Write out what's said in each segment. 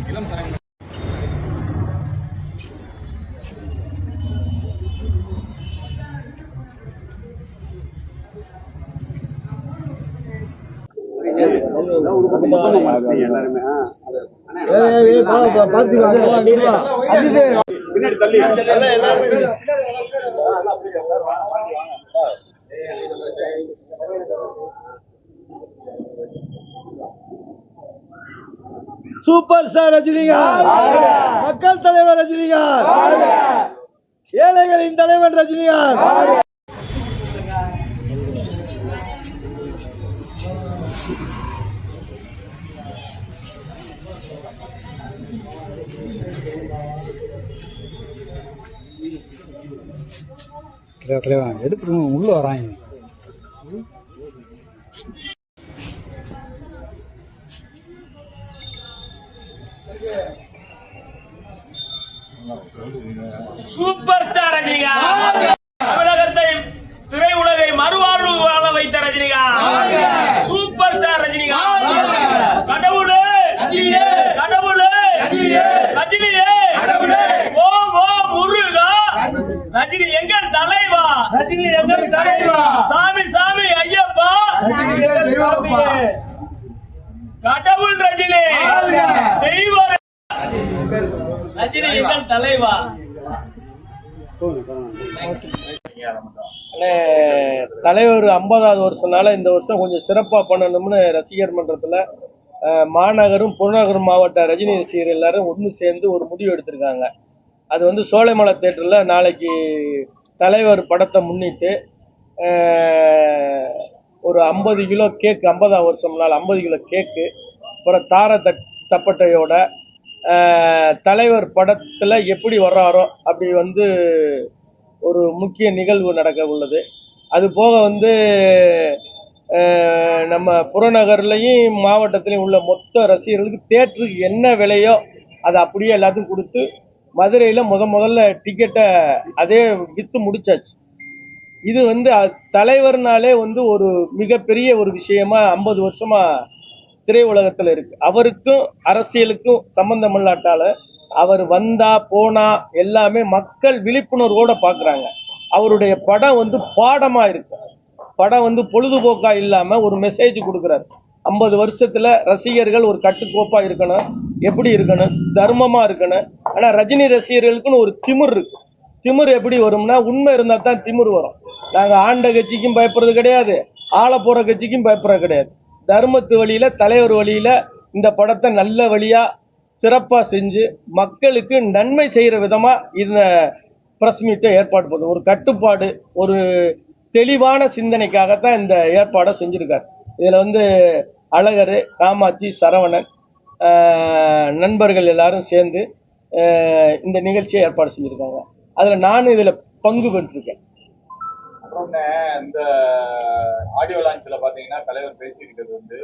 இளம் தலைமுறை super star Rajinikanth, மக்கள் தலைவர் ரஜினிகாந்த், ஏழைகளின் தலைவர் ரஜினிகாந்த். எடுத்துருவோம் உள்ள வராங்க. சூப்பர் ஸ்டார் ரஜினிகாந்த், தமிழகத்தை திரை உலகை மறுவாழ்வு வாழ வைத்த ரஜினிகாந்த். சூப்பர் ஸ்டார் ரஜினிகாந்த், கடவுளே கடவுளே ரஜினியே, ஓம் ஓம் முருகா, ரஜினி எங்கள் தலைவா, ரஜினி எங்கள் தலைவா, சாமி சாமி ஐயப்பா, கடவுள் ரஜினி, தெய்வ ரஜினி எங்கள் தலைவா. தலைவர் 50வது வருஷம்னால இந்த வருஷம் கொஞ்சம் சிறப்பா பண்ணணும்னு ரசிகர் மன்றத்துல மாநகரும் புறநகரும் மாவட்ட ரஜினி ரசிகர் எல்லாரும் ஒன்று சேர்ந்து ஒரு முடிவு எடுத்திருக்காங்க. அது வந்து சோலைமலை தேட்டர்ல நாளைக்கு தலைவர் படத்தை முன்னிட்டு ஒரு 50 கிலோ கேக்கு, 50வது வருஷம்னால 50 கிலோ கேக்கு, அப்புறம் தப்பட்டையோட தலைவர் படத்துல எப்படி வர்றாரோ அப்படி வந்து ஒரு முக்கிய நிகழ்வு நடக்க உள்ளது. அது போக வந்து நம்ம புறநகர்லையும் மாவட்டத்திலையும் உள்ள மொத்த ரசிகர்களுக்கு தேட்டருக்கு என்ன விலையோ அதை அப்படியே எல்லாத்துக்கும் கொடுத்து மதுரையில முதல்ல டிக்கெட்டை அதே வித்து முடிச்சாச்சு. இது வந்து தலைவர்னாலே வந்து ஒரு மிகப்பெரிய ஒரு விஷயமா 50 வருஷமா திரையுலகத்துல இருக்கு. அவருக்கும் அரசியலுக்கும் சம்பந்தம் இல்லாட்டால அவர் வந்தா போனா எல்லாமே மக்கள் விழிப்புணர்வோட பாக்குறாங்க. அவருடைய படம் வந்து பாடமா இருக்கு. படம் வந்து பொழுதுபோக்கா இல்லாம ஒரு மெசேஜ் கொடுக்குறாரு. 50 வருஷத்துல ரசிகர்கள் ஒரு கட்டுக்கோப்பா இருக்கணும், எப்படி இருக்கணும், தர்மமா இருக்கணும். ஆனா ரஜினி ரசிகர்களுக்குன்னு ஒரு திமிர் இருக்கு. திமிர் எப்படி வரும்னா, உண்மை இருந்தா தான் திமிர் வரும். நாங்க ஆண்ட கட்சிக்கும் பயப்படுறது கிடையாது, ஆள போற கட்சிக்கும் பயப்படுறது கிடையாது. தர்மத்து வழியில, தலைவர் வழியில இந்த படத்தை நல்ல வழியா சிறப்பா செஞ்சு மக்களுக்கு நன்மை செய்யற விதமா இந்த பிரஸ் மீட்டை ஏற்பாடு பண்ணும். ஒரு கட்டுப்பாடு, ஒரு தெளிவான சிந்தனைக்காகத்தான் இந்த ஏற்பாடை செஞ்சிருக்காரு. இதுல வந்து அழகர், காமாட்சி, சரவணன் நண்பர்கள் எல்லாரும் சேர்ந்து இந்த நிகழ்ச்சியை ஏற்பாடு செஞ்சிருக்காங்க. அதுல நானும் இதுல பங்கு பெற்றிருக்கேன். இந்த ஆடியோ லான்ச்ல பாத்தீங்கன்னா தலைவர் பேசியிருக்கிறது வந்து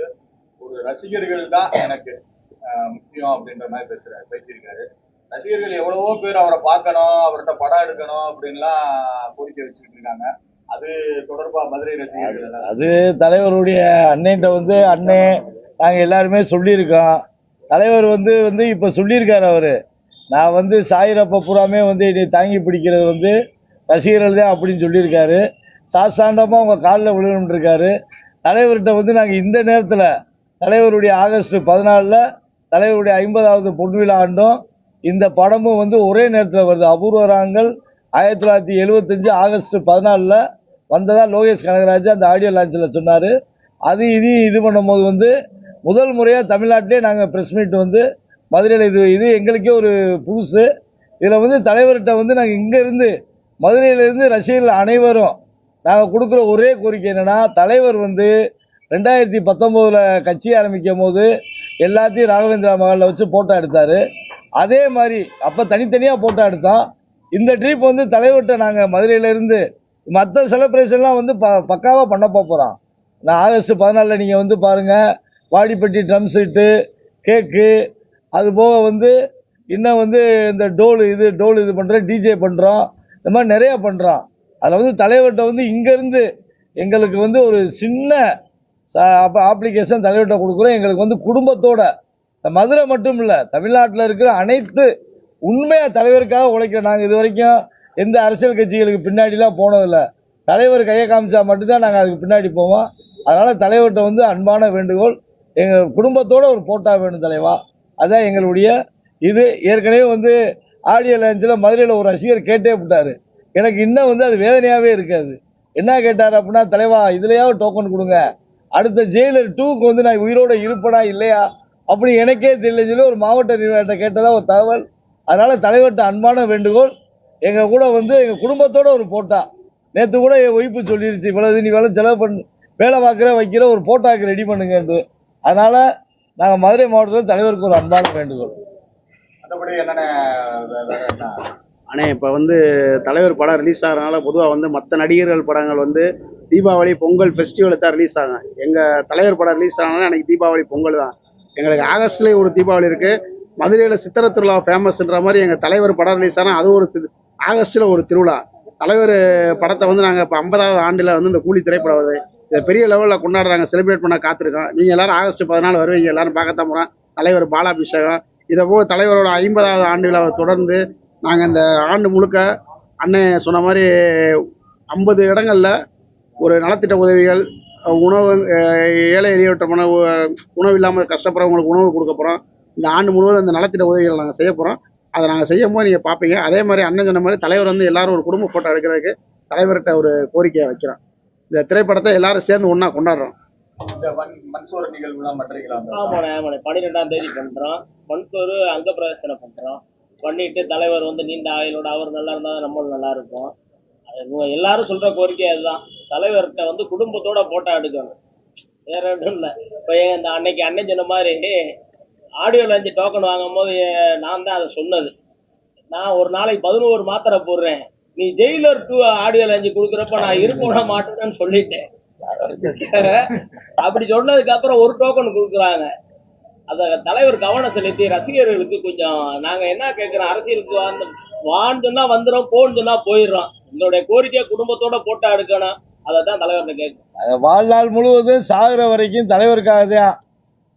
ஒரு ரசிகர்கள் தான் எனக்கு முக்கியம் அப்படின்ற மாதிரி பேசியிருக்காரு. ரசிகர்கள் எவ்வளவோ பேர் அவரை பார்க்கணும், அவர்கிட்ட படம் எடுக்கணும் அப்படின்லாம் கோரிக்கை வச்சுக்கிட்டு இருக்காங்க. அது தொடர்பா மதுரை ரசிகர்கள் அது தலைவருடைய அண்ணன்ட்ட வந்து அண்ணே நாங்க எல்லாருமே சொல்லியிருக்கோம். தலைவர் வந்து இப்ப சொல்லியிருக்காரு. அவரு நான் வந்து சாயிரப்ப பூராமே வந்து என்னை தாங்கி பிடிக்கிறது வந்து ரசிகர்கள் தான் அப்படின்னு சொல்லியிருக்காரு. சாஸ்தாண்டமா அவங்க காலில் விழுகணும்னு இருக்காரு. தலைவர்கிட்ட வந்து நாங்கள் இந்த நேரத்தில் தலைவருடைய ஆகஸ்ட் 14 தலைவருடைய 50வது பொன்விழா ஆண்டும் இந்த படமும் வந்து ஒரே நேரத்தில் வருது. அபூர்வ ராகங்கள் 1975 ஆகஸ்ட் 14 வந்ததா லோகேஷ் கனகராஜ் அந்த ஆடியோ லான்ச்சில் சொன்னார். அது இது பண்ணும்போது வந்து முதல் முறையாக தமிழ்நாட்டிலே நாங்கள் ப்ரெஸ் மீட் வந்து மதுரையில் இது எங்களுக்கே ஒரு புதுசு. இதில் வந்து தலைவர்கிட்ட வந்து நாங்கள் இங்கேருந்து மதுரையிலேருந்து ரசிகர்கள் அனைவரும் நாங்கள் கொடுக்குற ஒரே கோரிக்கை என்னென்னா, தலைவர் வந்து 2019 கட்சி ஆரம்பிக்கும் போது எல்லாத்தையும் ராகவேந்திரா மகாலில் வச்சு போட்டோ எடுத்தார். அதே மாதிரி அப்போ தனித்தனியாக போட்டோ எடுத்தோம். இந்த ட்ரிப் வந்து தலைவர்கிட்ட நாங்கள் மதுரையிலேருந்து மற்ற செலிப்ரேஷன்லாம் வந்து பக்காவாக பண்ண போகிறோம். நான் ஆகஸ்ட் 14 நீங்கள் வந்து பாருங்கள், வாடிப்பட்டி ட்ரம் செட்டு, கேக்கு, அது போக வந்து இன்னும் வந்து இந்த டோல் இது பண்ணுறோம், டிஜே பண்ணுறோம், இந்த மாதிரி நிறையா பண்ணுறோம். அதில் வந்து தலைவர்கிட்ட வந்து இங்கேருந்து எங்களுக்கு வந்து ஒரு சின்ன அப்போ அப்ளிகேஷன் தலைவர்கிட்ட கொடுக்குறோம். எங்களுக்கு வந்து குடும்பத்தோட இந்த மதுரை மட்டும் இல்லை, தமிழ்நாட்டில் இருக்கிற அனைத்து உண்மையாக தலைவருக்காக உழைக்கிறோம். நாங்கள் இது வரைக்கும் எந்த அரசியல் கட்சிகளுக்கு பின்னாடிலாம் போனதில்லை. தலைவர் கையை காமிச்சா மட்டும்தான் நாங்கள் அதுக்கு பின்னாடி போவோம். அதனால் தலைவர்கிட்ட வந்து அன்பான வேண்டுகோள், எங்கள் குடும்பத்தோட ஒரு போட்டா வேணும் தலைவா. அதான் எங்களுடைய இது. ஏற்கனவே வந்து ஆடியோ லான்ச்சில் மதுரையில் ஒரு ரசிகர் கேட்டே விட்டார். எனக்கு இன்னும் வந்து அது வேதனையாகவே இருக்காது. என்ன கேட்டார் அப்படின்னா, தலைவா இதுலையாவது டோக்கன் கொடுங்க, அடுத்த ஜெயிலர் 2க்கு வந்து நான் உயிரோட இருப்பனா இல்லையா அப்படி எனக்கே தெரியல சொல்லி ஒரு மாவட்ட நிர்வாகத்தை கேட்டதா ஒரு தகவல். அதனால தலைவர்கிட்ட அன்பான வேண்டுகோள், எங்க கூட வந்து எங்க குடும்பத்தோட ஒரு போட்டா. நேற்று கூட என் ஒய்ஃபு சொல்லிருச்சு, இவ்வளவு நீ வேலை செலவு பண்ணு, வேலை பார்க்குற வைக்கிற ஒரு போட்டாக்கு ரெடி பண்ணுங்க. அதனால நாங்கள் மதுரை மாவட்டத்தில் தலைவருக்கு ஒரு அன்பான வேண்டுகோள். மற்றபடி என்னென்ன என்ன ஆனால் இப்போ வந்து தலைவர் படம் ரிலீஸ் ஆகிறனால பொதுவாக வந்து மற்ற நடிகர்கள் படங்கள் வந்து தீபாவளி பொங்கல் ஃபெஸ்டிவலுக்கு தான் ரிலீஸ் ஆகும். எங்கள் தலைவர் படம் ரிலீஸ் ஆனாலும் எனக்கு தீபாவளி பொங்கல் தான். எங்களுக்கு ஆகஸ்ட்லேயே ஒரு தீபாவளி இருக்குது. மதுரையில் சித்திரை திருவிழா ஃபேமஸ்ன்ற மாதிரி எங்கள் தலைவர் படம் ரிலீஸ் ஆனால் அது ஒரு ஆகஸ்ட்டில் ஒரு திருவிழா. தலைவர் படத்தை வந்து நாங்கள் இப்போ 50வது ஆண்டில் வந்து இந்த கூலி திரைப்படம் வருது, இதை பெரிய லெவலில் கொண்டாடுறாங்க, செலிப்ரேட் பண்ண காத்திருக்கோம். நீங்கள் எல்லோரும் ஆகஸ்ட் 14 வருவீங்க, எல்லோரும் பார்க்கத்தான் போகிறோம். தலைவர் பாலாபிஷேகம், இதை போல் தலைவரோட 50வது ஆண்டு விழாவை தொடர்ந்து நாங்கள் இந்த ஆண்டு முழுக்க அண்ணன் சொன்ன மாதிரி 50 இடங்களில் ஒரு நலத்திட்ட உதவிகள், உணவு, ஏழை எளியவற்ற உணவு இல்லாமல் கஷ்டப்படுறவங்களுக்கு உணவு கொடுக்க போகிறோம். இந்த ஆண்டு முழுவதும் அந்த நலத்திட்ட உதவிகளை நாங்கள் செய்ய போகிறோம். அதை நாங்கள் செய்யும் போது நீங்கள் பார்ப்பீங்க. அதே மாதிரி அண்ணன் சொன்ன மாதிரி தலைவர் வந்து எல்லாரும் ஒரு குடும்ப ஃபோட்டோ எடுக்கிறதுக்கு தலைவர்கிட்ட ஒரு கோரிக்கையை வைக்கிறோம். இந்த திரைப்படத்தை எல்லாரும் சேர்ந்து ஒன்றா கொண்டாடுறோம். இந்த மன்சூர் நிகழ்வுலாம் பண்றீங்களா? ஆமாண்ணே 12ஆம் தேதி பண்றோம். மன்சூர் அங்க பிரவேசனை பண்றோம். பண்ணிட்டு தலைவர் வந்து நீண்ட ஆயுளோட அவர் நல்லா இருந்தா நம்மளும் நல்லா இருக்கும். எல்லாரும் சொல்ற கோரிக்கை அதுதான். தலைவர்கிட்ட வந்து குடும்பத்தோட போட்டோ எடுக்கணும், வேற ஒன்றும் இல்லை. இப்போ இந்த அன்னைக்கு அண்ணன் சொன்ன மாதிரி ஆடியோ லான்ச் டோக்கன் வாங்கும் போது நான் தான் அதை சொன்னது. நான் ஒரு நாளைக்கு 11 மாத்திரை போடுறேன், நீ ஜெயிலர் 2 ஆடியோ லான்ச் கொடுக்குறப்ப நான் இருக்க மாட்டேன்னு சொல்லிட்டேன். அப்படி சொன்னதுக்கு அப்புறம் ஒரு டோக்கன் கொடுக்குறாங்க. அத தலைவர் கவனம் செலுத்தி ரசிகர்களுக்கு கொஞ்சம் நாங்க என்ன கேட்கிறோம், அரசியலுக்கு வான்னு சொன்னா வந்துடும், போன்னு சொன்னா போயிடுறோம். எங்களுடைய கோரிக்கையை குடும்பத்தோட போட்டோ எடுக்கணும், அதை தான் தலைவர்கிட்ட கேட்கும். வாழ்நாள் முழுவதும் சாகுற வரைக்கும் தலைவருக்காக தான்.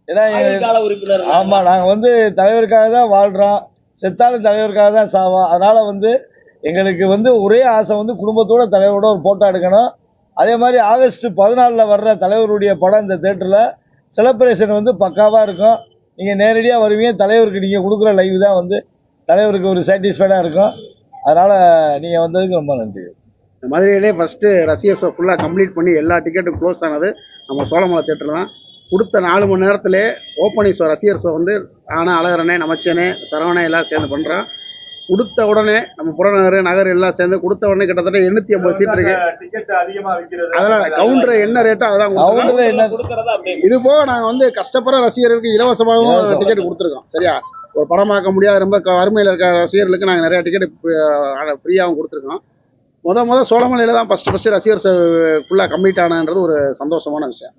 ஏன்னா கால உறுப்பினர். ஆமா, நாங்க வந்து தலைவருக்காக தான் வாழ்றோம், செத்தாலும் தலைவருக்காக தான் சாவோம். அதனால வந்து எங்களுக்கு வந்து ஒரே ஆசை வந்து குடும்பத்தோட தலைவரோட ஒரு போட்டோ எடுக்கணும். அதே மாதிரி ஆகஸ்ட் 14 வர்ற தலைவருடைய படம் இந்த தேட்டரில் செலிப்ரேஷன் வந்து பக்காவாக இருக்கும். நீங்கள் நேரடியாக வருவீங்க, தலைவருக்கு நீங்கள் கொடுக்குற லைவ் தான் வந்து தலைவருக்கு ஒரு சாட்டிஸ்ஃபைடாக இருக்கும். அதனால் நீங்கள் வந்ததுக்கு ரொம்ப நன்றி. மதுரையிலே ஃபஸ்ட்டு ரசிகர் ஷோ ஃபுல்லாக கம்ப்ளீட் பண்ணி எல்லா டிக்கெட்டும் க்ளோஸ் ஆனது நம்ம சோழமலை தேட்டர் தான். கொடுத்த 4 மணி நேரத்திலே ஓப்பனிங் ஷோ ரசிகர் ஷோ வந்து ஆனால் அழகரனே, நமச்சனே, சரவணே எல்லாம் சேர்ந்து பண்ணுறோம். கொடுத்த உடனே நம்ம புறநகர் நகர் எல்லாம் சேர்ந்து கொடுத்த உடனே கிட்டத்தட்ட 850 சீட் இருக்கு. அதெல்லாம் கவுண்டர் என்ன ரேட்டோ அதான். இது போக நாங்கள் வந்து கஷ்டப்படுற ரசிகர்களுக்கு இலவசமாகவும் டிக்கெட் கொடுத்துருக்கோம். சரியா, ஒரு படம் பார்க்க முடியாத ரொம்ப வறுமையில் இருக்க ரசிகர்களுக்கு நாங்கள் நிறைய டிக்கெட் ஃப்ரீயாகவும் கொடுத்துருக்கோம். முத சோழமலையில் தான் ஃபஸ்ட்டு ரசிகர் ஃபுல்லாக கம்ப்ளீட் ஆனன்றது ஒரு சந்தோஷமான விஷயம்.